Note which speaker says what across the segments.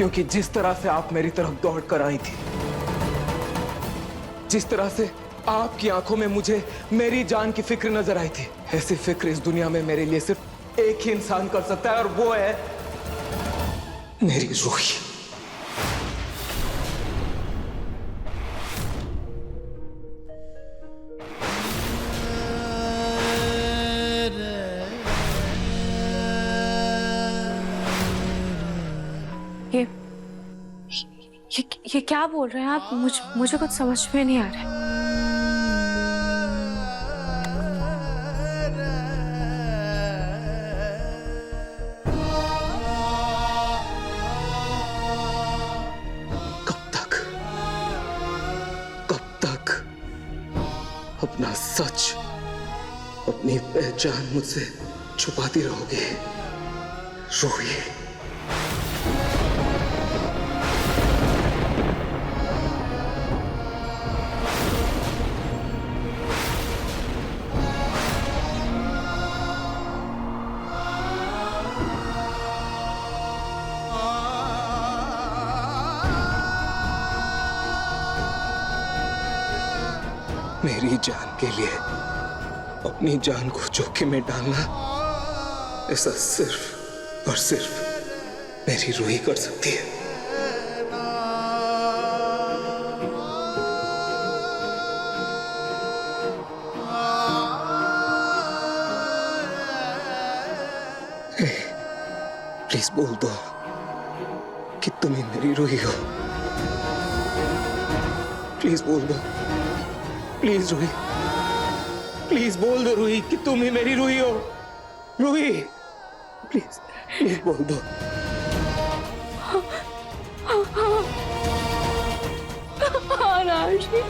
Speaker 1: क्योंकि जिस तरह से आप मेरी तरफ दौड़ कर आई थी, जिस तरह से आपकी आंखों में मुझे मेरी जान की फिक्र नजर आई थी, ऐसी फिक्र इस दुनिया में मेरे लिए सिर्फ एक ही इंसान कर सकता है, और वो है मेरी रूही।
Speaker 2: ये क्या बोल रहे हैं आप? मुझे कुछ समझ में नहीं आ रहा है।
Speaker 1: कब तक अपना सच, अपनी पहचान मुझसे छुपाती रहोगी रूही? मेरी जान के लिए अपनी जान को जोखिम में डालना, ऐसा सिर्फ और सिर्फ मेरी रूही कर सकती है। प्लीज बोल दो कि तुम ही मेरी रूही हो। प्लीज बोल दो, प्लीज रूही, प्लीज बोल दो रूही कि तुम ही मेरी रूही हो। रूही, प्लीज प्लीज बोल दो।
Speaker 2: हाँ राशि,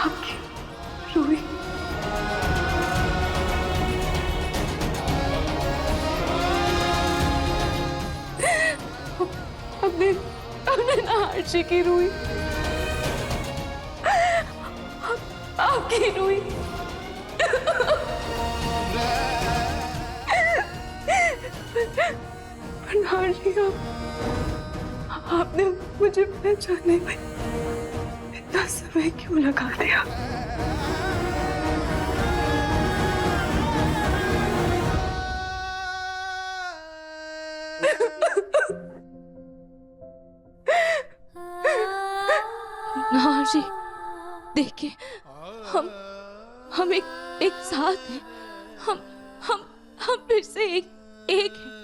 Speaker 2: आपकी रूही। अपने नाशी की रूही, आपकी रूही। नाशी, आपने मुझे पहचानने में इतना समय क्यों लगा दिया? नाजी, देखिए, हम एक साथ हैं। हम फिर से एक हैं।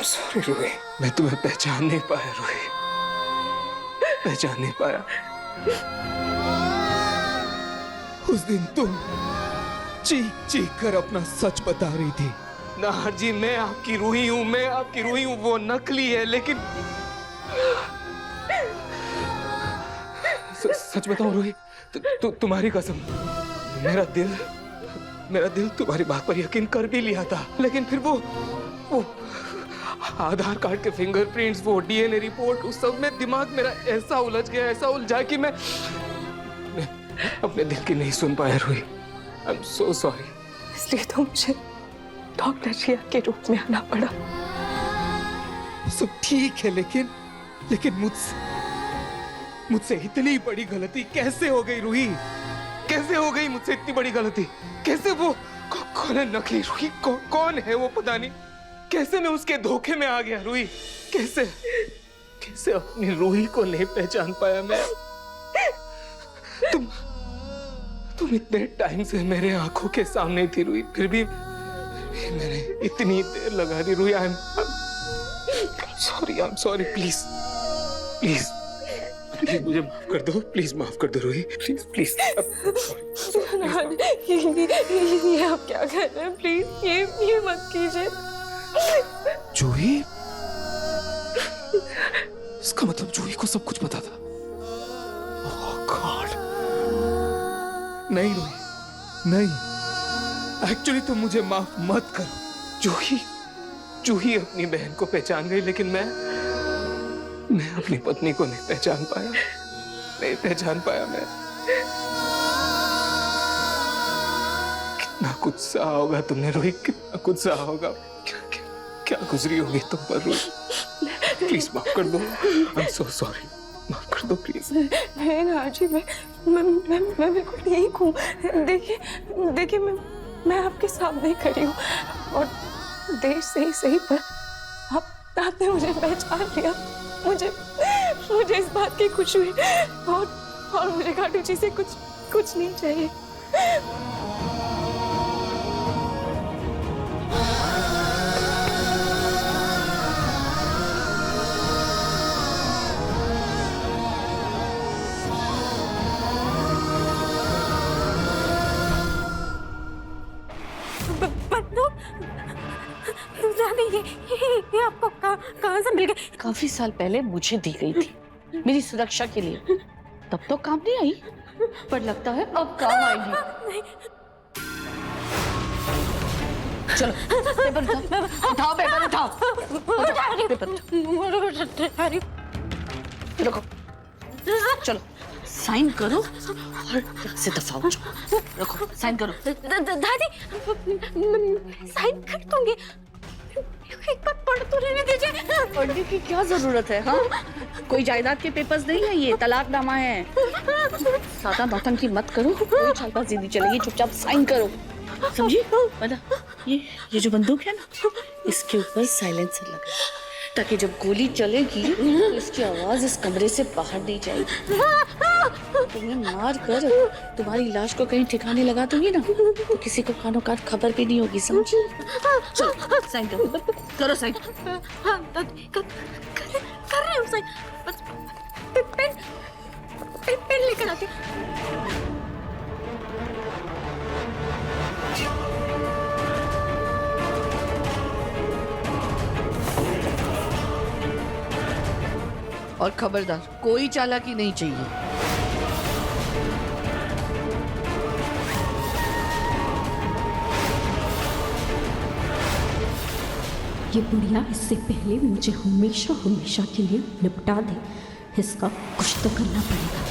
Speaker 1: सॉरी रूही, मैं तुम्हें पहचान नहीं पाया रूही, पहचान नहीं पाया। उस दिन तुम चीख चीख कर अपना सच बता रही थी। नाहर जी, मैं आपकी रूही हूँ, मैं आपकी रूही हूँ। वो नकली है, लेकिन सच बताऊं रूही, तुम्हारी कसम, मेरा दिल तुम्हारी बात पर यकीन कर भी लिया था, लेकिन फिर वो आधार कार्ड के फिंगरप्रिंट्स, वो डीएनए रिपोर्ट, उस सब में दिमाग मेरा ऐसा उलझ गया, ऐसा उलझा कि अपने दिल की नहीं सुन पाया Ruhi. I am so sorry.
Speaker 2: इसलिए तो मुझे डॉक्टर रिया के रूप में आना पड़ा।
Speaker 1: सब ठीक है, लेकिन मुझसे इतनी बड़ी गलती कैसे हो गई रूही? कैसे हो गई मुझसे इतनी बड़ी गलती? कैसे वो कौन है नकली रूही? कौन है वो? पता नहीं कैसे मैं उसके धोखे में आ गया रूही। कैसे अपनी रूही को नहीं पहचान पाया मैं। तुम इतने टाइम से मेरे आंखों के सामने थी रूही, फिर भी मैंने इतनी देर लगा दी Ruhi. I am sorry. Please मुझे माफ कर दो, प्लीज माफ कर दो रूही, प्लीज।
Speaker 2: ये आप क्या कर रहे हैं? प्लीज ये मत कीजिए।
Speaker 1: जूही, इसका मतलब जूही को सब कुछ पता था। ओह गॉड, नहीं रूही, नहीं। एक्चुअली तुम मुझे माफ मत करो। जूही अपनी बहन को पहचान गई, लेकिन मैं अपनी पत्नी को नहीं पहचान पाया मैं। कितना कुछ सहा होगा तुमने रूही, कितना कुछ सहा होगा। क्या गुजरी होगी तुम पर रूही। प्लीज माफ कर दो। आई एम सो सॉरी, माफ कर दो प्लीज।
Speaker 2: नहीं नाजी, मैं बिल्कुल ठीक हूँ। देखिए मैं आपके सामने खड़ी हूँ और देर से ही सही पर आपने मुझे पहचान लिया। मुझे इस बात की खुशी हुई और मुझे खाटू जी से कुछ नहीं चाहिए।
Speaker 3: ये आपको कहाँ से मिल गई? काफी साल पहले मुझे दी गई थी मेरी सुरक्षा के लिए। तब तो काम नहीं आई, पर लगता है अब काम आएगी। चलो पेपर उठाओ, पेपर उठाओ। रखो, चलो साइन करो और से दफा हो जाओ। रखो, साइन करो।
Speaker 2: दादी साइन कर दूंगी, एक बार पढ़ तो लेने दीजिए।
Speaker 3: पढ़ने की क्या जरूरत है? हाँ, कोई जायदाद के पेपर्स नहीं है, ये तलाकनामा है। सादा नौटंकी मत करो, कोई चालबाजी नहीं चलेगी, चुपचाप साइन करो, समझी? मतलब ये जो बंदूक है ना, इसके ऊपर साइलेंसर लगा, ताकि जब गोली चलेगी तो इसकी आवाज इस कमरे से बाहर नहीं जाएगी। तुम्हें मार कर तुम्हारी लाश को कहीं ठिकाने लगा दूंगी ना, तो किसी को कानों कान खबर भी नहीं होगी, समझी? चलो साइन करो साइन।
Speaker 2: हाँ दादी कर रही हूँ साइन। बस पेन लेकर आती।
Speaker 3: और खबरदार, कोई चालाकी नहीं चाहिए।
Speaker 4: ये बुढ़िया इससे पहले मुझे हमेशा के लिए निपटा दे, इसका कुछ तो करना पड़ेगा।